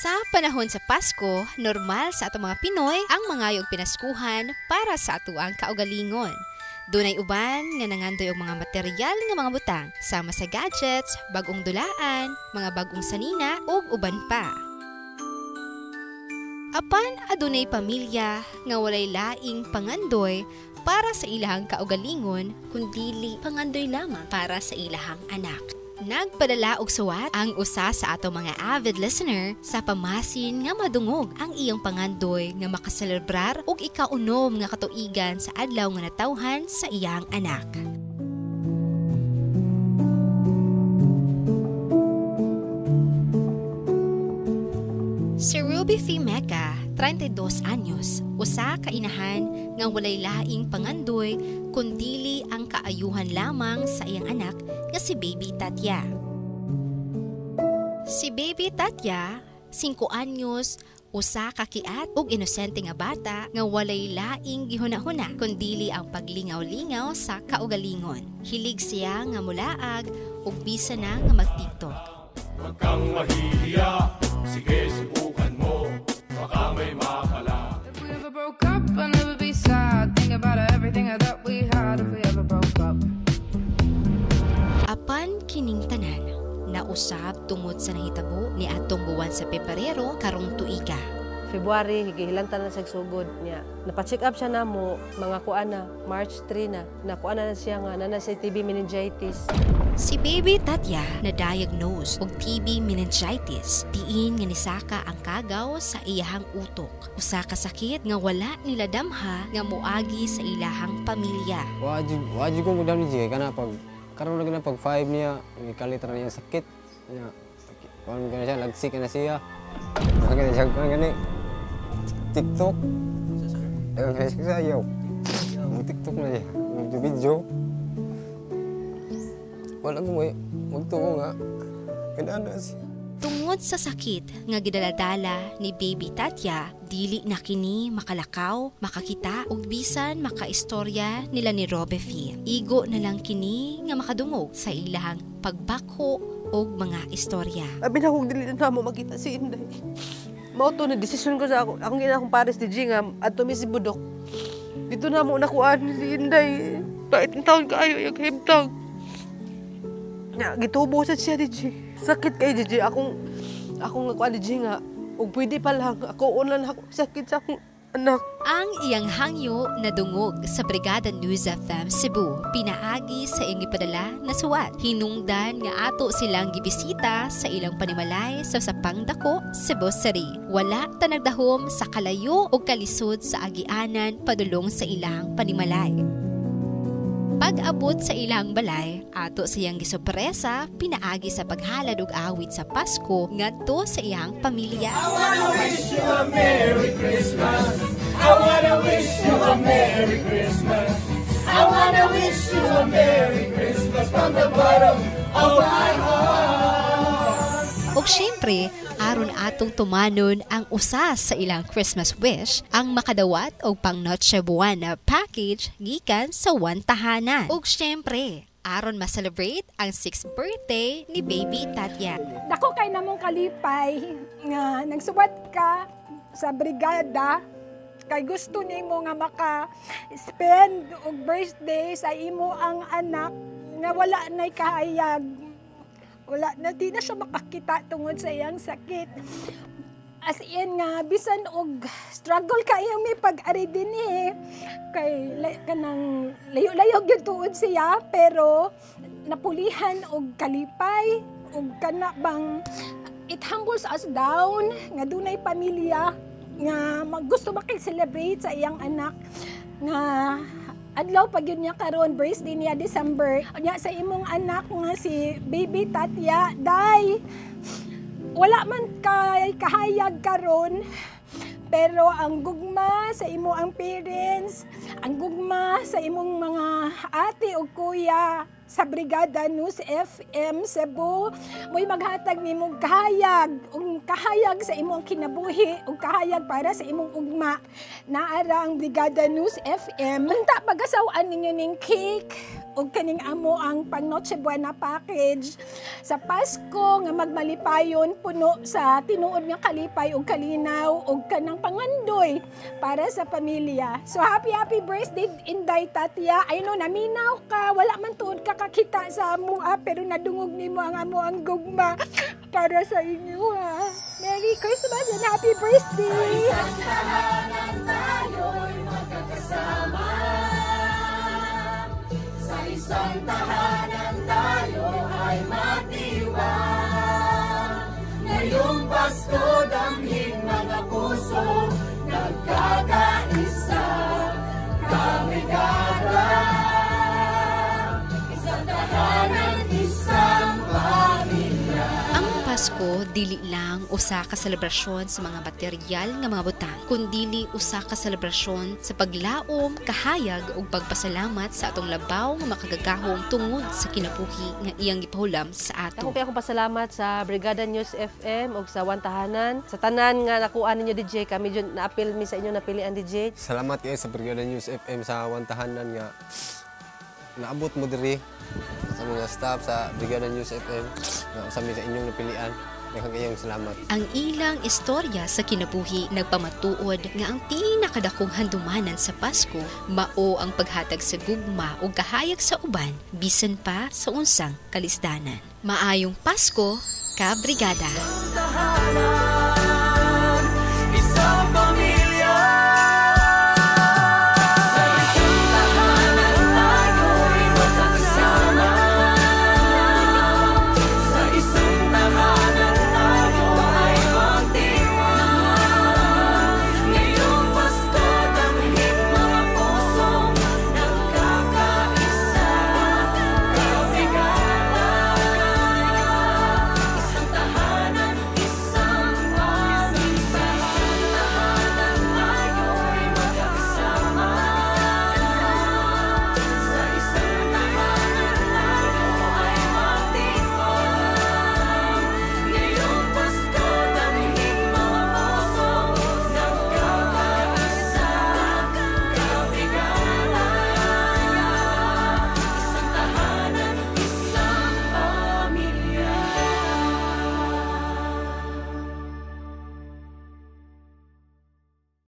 Sa panahon sa Pasko, normal sa atong mga Pinoy ang mangayog pinaskuhan para sa atuang kaugalingon. Dunay uban nga nangandoy og mga material nga mga butang sama sa gadgets, bagong dulaan, mga bagong sanina ug uban pa. Apan adunay pamilya nga walay laing pangandoy para sa ilahang kaugalingon kundili pangandoy lamang para sa ilahang anak. Nagpadala og suwat ang usa sa ato mga avid listener sa pamasin nga madungog ang iyang pangandoy nga makaselebrar og ikaunom nga katuigan sa adlaw nga natawhan sa iyang anak. Si Ruby Fimeca, 32 anyos, usa ka inahan nga walay laing pangandoy kundili ang kaayuhan lamang sa iyang anak nga si Baby Tatya. Si Baby Tatya, 5 anyos, usa ka kiat ug inosente nga bata nga walay laing gihuna-huna kundili ang paglingaw-lingaw sa kaugalingon. Hilig siya nga mulaag ug bisa na nga mag-TikTok. Wag kang mahihiya, sige subukan mo, baka may makala. If we ever broke up, I'll never be sad. Think about everything I thought we had if we ever broke up. Apan kining tanan, nausab tungod sa nahitabo ni atong buwan sa Pebrero karong tuiga. February, higihilantan na sa sugod niya. Napacheck up siya na mo, mga kuana, March 3 na. Nakuana na siya nga, na sa TB meningitis. Si Baby Tatya na-diagnose og TB meningitis. Diin nga nisaka ang kagaw sa iyahang utok. Usa ka sakit nga wala nila damha nga moagi sa ilahang pamilya. Wajud ko mudam ni Jay kana pag karon na pag 5 niya, ikalitra niya sakit. Niya sakit. Kon kana siya lagsik na siya. Magana siya gani. TikTok. Ang kasi sayo. TikTok na siya. Video. Wala ko magtuo nga. Ganaan siya. Tungod sa sakit nga gidaladala ni Baby Tatya, dili na kini makalakaw, makakita ug bisan makaistorya nila ni Robefi. Igo na lang kini nga makadungog sa ilahang pagbakho og mga istorya. Abi na kung dili na mo makita si Inday. Mao to na desisyon ko sa akong ginakong pares ni G nga adto mi si Budok. Dito na mo nakuan si Inday. Kahit taon kaayo yung himtang. Nga, gitubo sa siya ni G. Sakit kay G. Akong nakuan ni G nga. Ug pwede pa lang. Ako unan ako sakit sa akong anak. Ang iyang hangyo na dungog sa Brigada News FM Cebu, pinaagi sa iyang ipadala na suwat. Hinungdan nga ato silang gibisita sa ilang panimalay sa Sapang Dako, Cebu City. Wala ta nagdahom sa kalayo o kalisod sa agianan padulong sa ilang panimalay. Pag-abot sa ilang balay, ato siyang gisurpresa, pinaagi sa paghalad og awit sa Pasko ngadto sa iyang pamilya. I wanna wish you a Merry Christmas. I wanna wish you a Merry Christmas. I wanna wish you a Merry Christmas from the bottom of my heart. Ug syempre, aron atong tumanon ang usa sa ilang Christmas wish, ang makadawat og pang Noche Buena package gikan sa one tahanan. Ug syempre, aron ma-celebrate ang 6th birthday ni Baby Tatya. Dako kay namong kalipay nga nagsuwat ka sa brigada kay gusto nimo nga maka-spend og birthday sa imo ang anak nga wala nay kahayag. Wala na, di na siya makakita tungod sa iyang sakit. As in nga, bisan og struggle kayo may pag-ari din Kay kanang layo-layo gyud tuod siya, pero napulihan og kalipay, og kana bang it humbles us down, nga dunay pamilya, nga gusto makik-celebrate sa iyang anak, nga adlaw pag yun niya karon birthday niya December niya sa imong anak nga si Baby Tatya. Day, wala man kay kahayag karon, pero ang gugma sa imo ang parents, ang gugma sa imong mga ate o kuya sa Brigada News FM Cebu. Mo'y maghatag nimo kahayag, kahayag sa imong kinabuhi, ug kahayag para sa imong ugma. Naara ang Brigada News FM. Unta pagasawan ninyo ning cake ug kaning amo ang pang Noche Buena package sa Pasko nga magmalipayon puno sa tinuod nga kalipay ug kalinaw ug kanang pangandoy para sa pamilya. So happy birthday Inday Tatya. I know naminaw ka, wala man tuod ka kakita sa amo pero nadungog nimo ang amo ang gugma para sa inyo ha. Merry Christmas and happy birthday. Isang tahanan tayo'y magkakasama. Sa isang tahanan tayo ay matiwang. Ngayong Pasko damhin mga puso nagkakaisa. Kabrigada, isang tahanan, isang pamilya. Ang Pasko dili lang usa ka selebrasyon sa mga material nga mga butang, kundili usa ka selebrasyon sa paglaom, kahayag ug pagpasalamat sa atong labaw nga makagagahom tungod sa kinabuhi nga iyang gipahulam sa ato. Ako kaya akong pasalamat sa Brigada News FM ug sa Wantahanan. Sa tanan nga nakuha ninyo DJ, kami dyan na-appeal mi sa inyo napilian DJ. Salamat kayo sa Brigada News FM sa Wantahanan nga naabot mo diri sa mga staff sa Brigada News FM na usami sa inyong napilian. Kayong salamat. Ang ilang istorya sa kinabuhi nagpamatuod nga ang pinakadakong handumanan sa Pasko mao ang paghatag sa gugma o kahayag sa uban bisan pa sa unsang kalisdanan. Maayong Pasko, Kabrigada! Tahanan.